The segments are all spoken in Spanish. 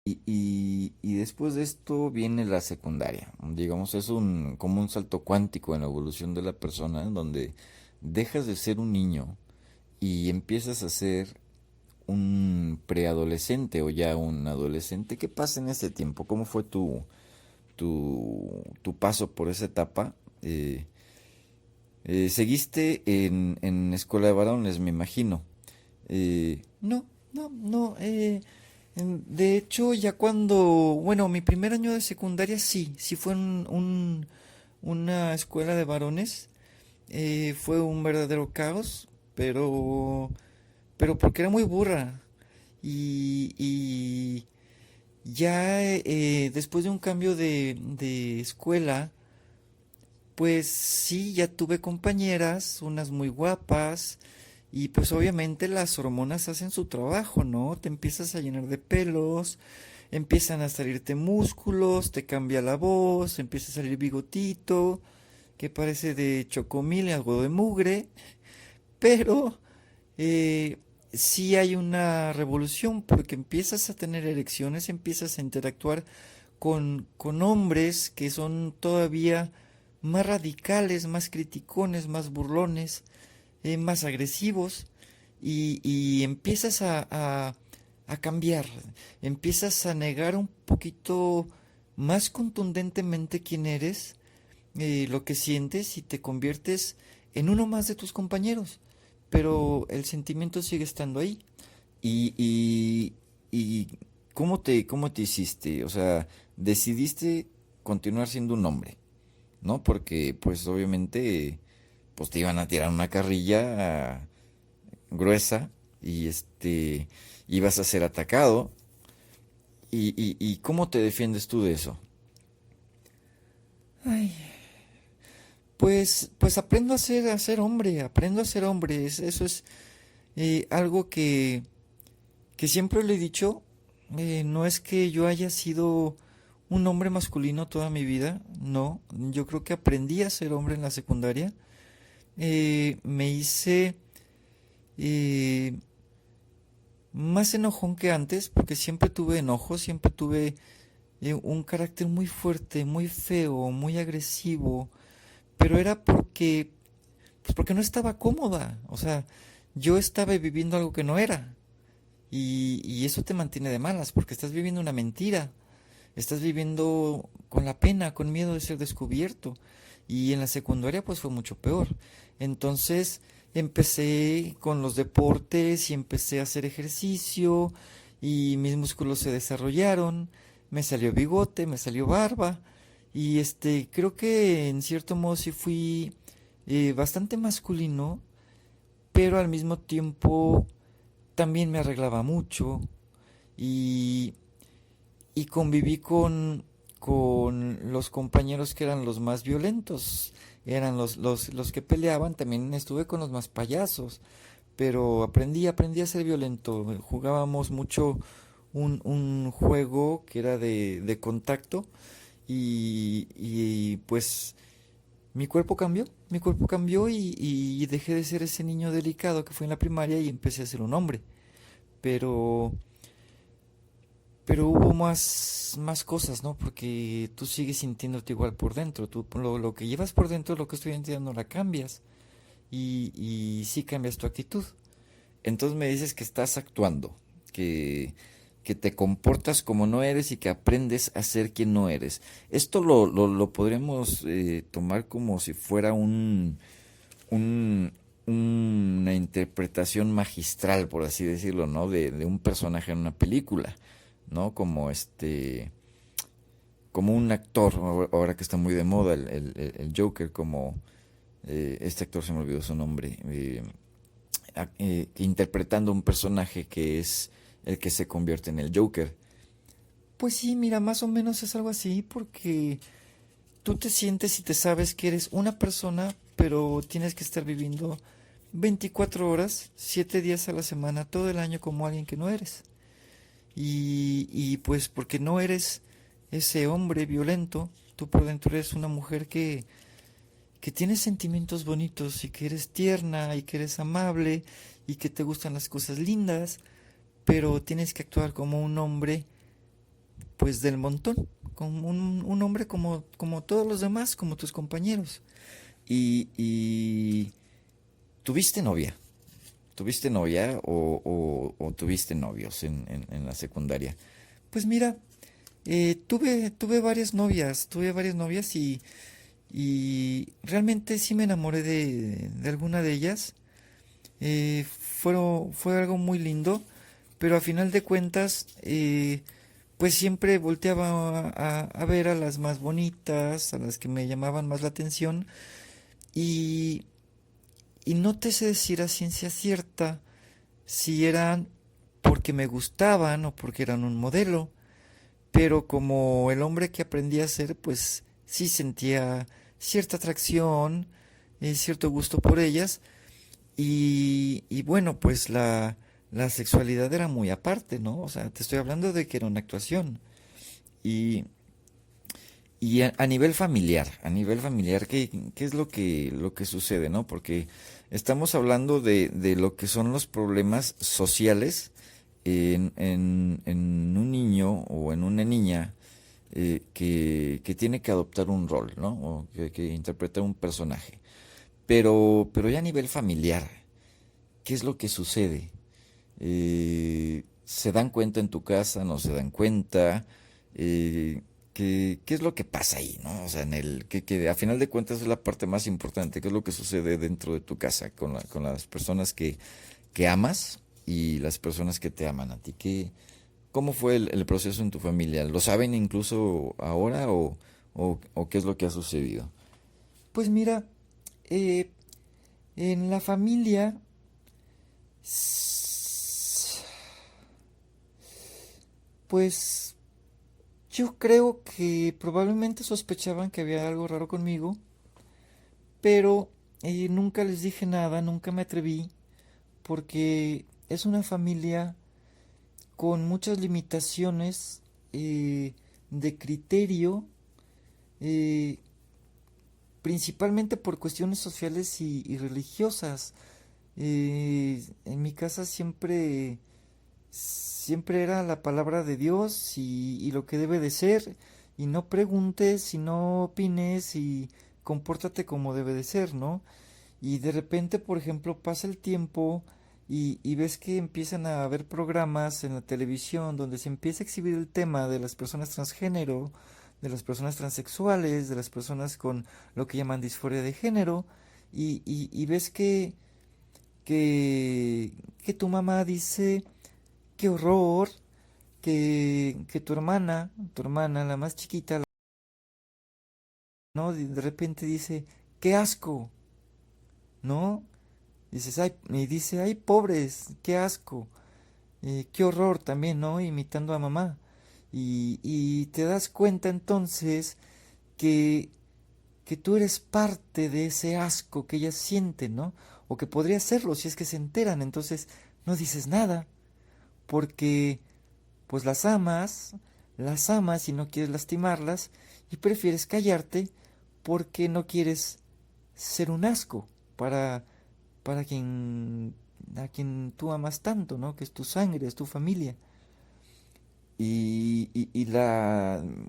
Y después de esto viene la secundaria. Digamos, es como un salto cuántico en la evolución de la persona, en donde dejas de ser un niño y empiezas a ser un preadolescente o ya un adolescente. ¿Qué pasa en ese tiempo? ¿Cómo fue tu paso por esa etapa? Seguiste en escuela de varones, me imagino. No, no, no. De hecho, ya cuando, bueno, mi primer año de secundaria sí fue una escuela de varones. Fue un verdadero caos, pero porque era muy burra. Y ya después de un cambio de escuela, pues sí, ya tuve compañeras, unas muy guapas, y pues obviamente las hormonas hacen su trabajo, ¿no? Te empiezas a llenar de pelos, empiezan a salirte músculos, te cambia la voz, empieza a salir bigotito, que parece de chocomil y algo de mugre, pero eh, sí hay una revolución porque empiezas a tener erecciones, empiezas a interactuar con hombres que son todavía más radicales, más criticones, más burlones, más agresivos, y empiezas a cambiar, empiezas a negar un poquito más contundentemente quién eres, lo que sientes, y te conviertes en uno más de tus compañeros, pero el sentimiento sigue estando ahí. Y ¿cómo te hiciste? O sea, decidiste continuar siendo un hombre, ¿no? Porque pues obviamente pues te iban a tirar una carrilla gruesa y ibas a ser atacado. ¿Y cómo te defiendes tú de eso? Ay, pues aprendo a ser hombre, aprendo a ser hombre. Eso es algo que siempre le he dicho. No es que yo haya sido un hombre masculino toda mi vida, no. Yo creo que aprendí a ser hombre en la secundaria. Me hice eh, más enojón que antes, porque siempre tuve enojo, siempre tuve un carácter muy fuerte, muy feo, muy agresivo, pero era porque no estaba cómoda, o sea, yo estaba viviendo algo que no era, y eso te mantiene de malas, porque estás viviendo una mentira, estás viviendo con la pena, con miedo de ser descubierto, y en la secundaria pues fue mucho peor. Entonces empecé con los deportes y empecé a hacer ejercicio y mis músculos se desarrollaron, me salió bigote, me salió barba, y creo que en cierto modo sí fui bastante masculino, pero al mismo tiempo también me arreglaba mucho, y y conviví con los compañeros que eran los más violentos, eran los que peleaban. También estuve con los más payasos, pero aprendí a ser violento. Jugábamos mucho un juego que era de contacto, y pues mi cuerpo cambió, y dejé de ser ese niño delicado que fue en la primaria y empecé a ser un hombre. Pero pero hubo más cosas, ¿no? Porque tú sigues sintiéndote igual por dentro. Tú lo que llevas por dentro, lo que estoy entiendo, no la cambias. Y sí cambias tu actitud. Entonces me dices que estás actuando, que, que te comportas como no eres y que aprendes a ser quien no eres. Esto lo podríamos tomar como si fuera un, una interpretación magistral, por así decirlo, ¿no? De un personaje en una película, ¿no? Como un actor, ahora que está muy de moda el Joker, como este actor, se me olvidó su nombre, interpretando un personaje que es el que se convierte en el Joker. Pues sí, mira, más o menos es algo así, porque tú te sientes y te sabes que eres una persona, pero tienes que estar viviendo 24 horas, 7 días a la semana, todo el año, como alguien que no eres. Y pues porque no eres ese hombre violento, tú por dentro eres una mujer que tiene sentimientos bonitos, y que eres tierna y que eres amable y que te gustan las cosas lindas, pero tienes que actuar como un hombre pues del montón, como un hombre como todos los demás, como tus compañeros. Y tuviste novia, tuviste novia o tuviste novios en la secundaria. Pues mira, tuve varias novias y realmente sí me enamoré de alguna de ellas. Fue algo muy lindo, pero a final de cuentas, pues siempre volteaba a ver a las más bonitas, a las que me llamaban más la atención, y, y no te sé decir a ciencia cierta si eran porque me gustaban o porque eran un modelo, pero como el hombre que aprendí a ser, pues sí sentía cierta atracción, cierto gusto por ellas. Y bueno, pues la sexualidad era muy aparte, ¿no? O sea, te estoy hablando de que era una actuación. Y, y a nivel familiar, ¿qué es lo que sucede, ¿no? Porque estamos hablando de lo que son los problemas sociales en un niño o en una niña que tiene que adoptar un rol, ¿no? O que interpretar un personaje. Pero ya a nivel familiar, ¿qué es lo que sucede? ¿Se dan cuenta en tu casa? ¿No se dan cuenta? Eh, ¿qué es lo que pasa ahí, ¿no? O sea, que a final de cuentas es la parte más importante. ¿Qué es lo que sucede dentro de tu casa con las personas que amas y las personas que te aman a ti? ¿Cómo fue el proceso en tu familia? ¿Lo saben incluso ahora o qué es lo que ha sucedido? Pues mira, eh, en la familia, pues yo creo que probablemente sospechaban que había algo raro conmigo, pero nunca les dije nada, nunca me atreví, porque es una familia con muchas limitaciones de criterio, eh, principalmente por cuestiones sociales y religiosas. En mi casa siempre era la palabra de Dios y lo que debe de ser, y no preguntes y no opines y compórtate como debe de ser, ¿no? Y de repente, por ejemplo, pasa el tiempo y ves que empiezan a haber programas en la televisión donde se empieza a exhibir el tema de las personas transgénero, de las personas transexuales, de las personas con lo que llaman disforia de género, y ves que tu mamá dice, qué horror, que tu hermana, la más chiquita, ¿no? De repente dice, qué asco, ¿no? Dices, ay, y dice, ay, pobres, qué asco, qué horror también, ¿no? Imitando a mamá. Y te das cuenta entonces que, que tú eres parte de ese asco que ellas sienten, ¿no? O que podría serlo si es que se enteran, entonces no dices nada, porque pues las amas y no quieres lastimarlas y prefieres callarte porque no quieres ser un asco para, para a quien tú amas tanto, ¿no? Que es tu sangre, es tu familia.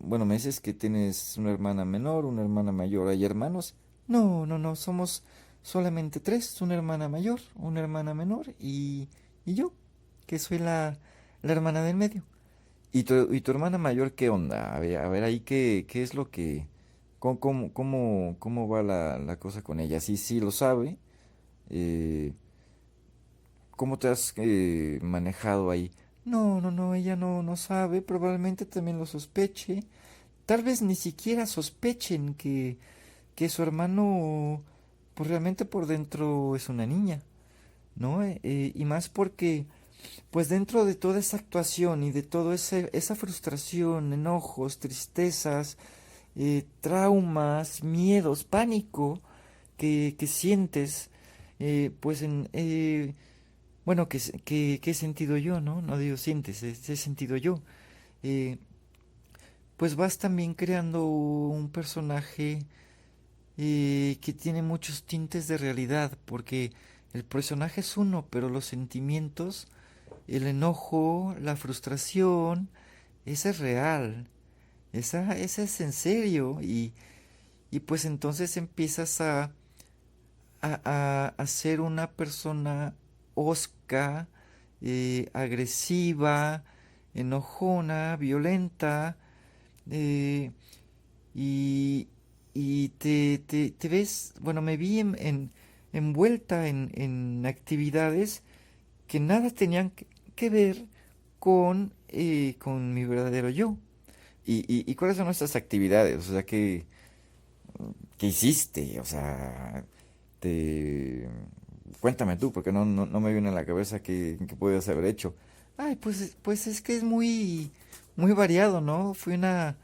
Bueno, me dices que tienes una hermana menor, una hermana mayor. ¿Hay hermanos? No, no, no, somos solamente tres, una hermana mayor, una hermana menor y yo, que soy la hermana del medio. Y tu hermana mayor qué onda? A ver ahí qué es lo que... ¿Cómo va la cosa con ella? Sí, sí lo sabe. eh, ¿Cómo te has manejado ahí? No, no, no, ella no sabe, probablemente también lo sospeche. Tal vez ni siquiera sospechen que su hermano, pues realmente por dentro es una niña, ¿no? Y más porque, pues dentro de toda esa actuación y de toda esa frustración, enojos, tristezas, traumas, miedos, pánico que sientes, pues bueno, que he sentido yo, ¿no? No digo sientes, he sentido yo. Eh, pues vas también creando un personaje que tiene muchos tintes de realidad, porque el personaje es uno, pero los sentimientos, el enojo, la frustración, esa es real, esa es en serio. Y pues entonces empiezas a ser una persona hosca, agresiva, enojona, violenta, eh, y, y te ves, bueno, me vi envuelta en actividades que nada tenían que ver con mi verdadero yo. Y cuáles son estas actividades? O sea, ¿qué hiciste? O sea, te... Cuéntame tú, porque no me viene a la cabeza qué puedes haber hecho. Ay, pues es que es muy variado, ¿no? Fui una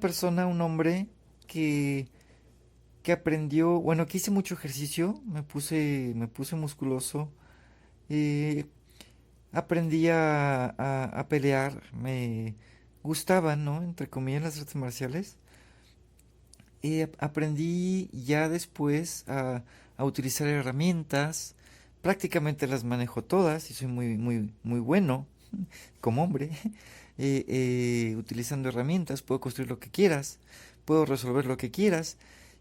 persona, un hombre que, que aprendió, bueno, que hice mucho ejercicio, me puse musculoso, eh, aprendí a pelear, me gustaban, ¿no? Entre comillas las artes marciales. Aprendí ya después a utilizar herramientas, prácticamente las manejo todas y soy muy bueno como hombre. Utilizando herramientas puedo construir lo que quieras, puedo resolver lo que quieras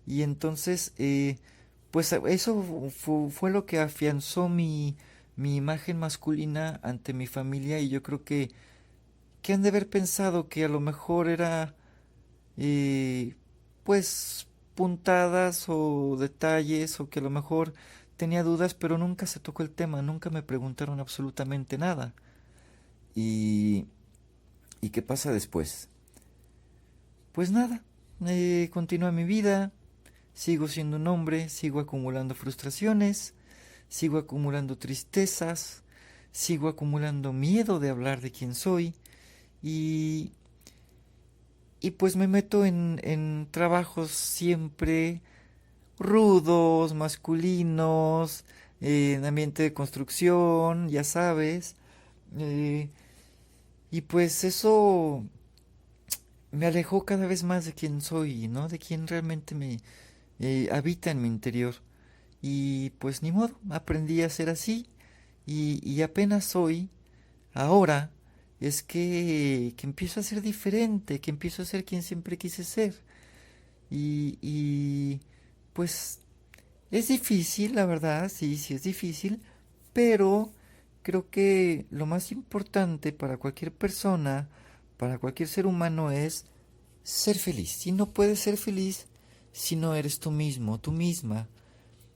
y entonces pues eso fue lo que afianzó mi imagen masculina ante mi familia y yo creo que han de haber pensado que a lo mejor era eh, pues puntadas o detalles o que a lo mejor tenía dudas, pero nunca se tocó el tema, nunca me preguntaron absolutamente nada. ¿Y, y qué pasa después? Pues nada, continúa mi vida, sigo siendo un hombre, sigo acumulando frustraciones, sigo acumulando tristezas, sigo acumulando miedo de hablar de quién soy y, y pues me meto en trabajos siempre rudos, masculinos, en ambiente de construcción, ya sabes. eh, y pues eso me alejó cada vez más de quién soy, ¿no? De quién realmente me habita en mi interior. Y pues ni modo, aprendí a ser así. Y apenas hoy, ahora, es que empiezo a ser diferente, que empiezo a ser quien siempre quise ser. Y pues es difícil, la verdad, sí, sí es difícil, pero creo que lo más importante para cualquier persona, para cualquier ser humano es ser feliz. Y no puedes ser feliz si no eres tú mismo, tú misma.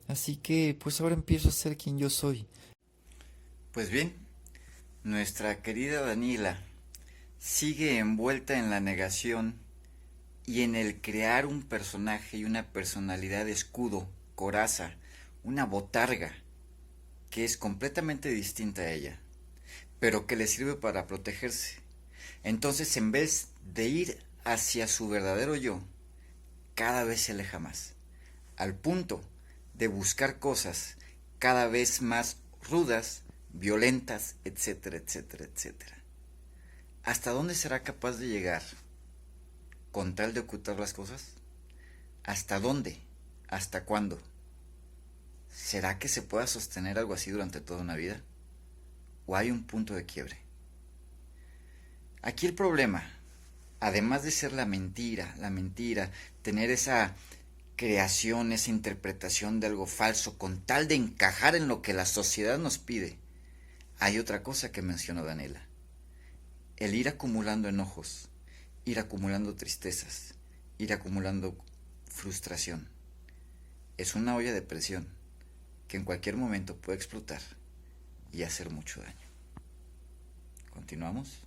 Así que pues ahora empiezo a ser quien yo soy. Pues bien, nuestra querida Daniela sigue envuelta en la negación y en el crear un personaje y una personalidad de escudo, coraza, una botarga, que es completamente distinta a ella, pero que le sirve para protegerse. Entonces, en vez de ir hacia su verdadero yo, cada vez se aleja más, al punto de buscar cosas cada vez más rudas, violentas, etcétera, etcétera, etcétera. ¿Hasta dónde será capaz de llegar con tal de ocultar las cosas? ¿Hasta dónde? ¿Hasta cuándo? ¿Será que se pueda sostener algo así durante toda una vida? ¿O hay un punto de quiebre? Aquí el problema, además de ser la mentira, tener esa creación, esa interpretación de algo falso con tal de encajar en lo que la sociedad nos pide, hay otra cosa que mencionó Daniela. El ir acumulando enojos, ir acumulando tristezas, ir acumulando frustración. Es una olla de presión que en cualquier momento puede explotar y hacer mucho daño. ¿Continuamos?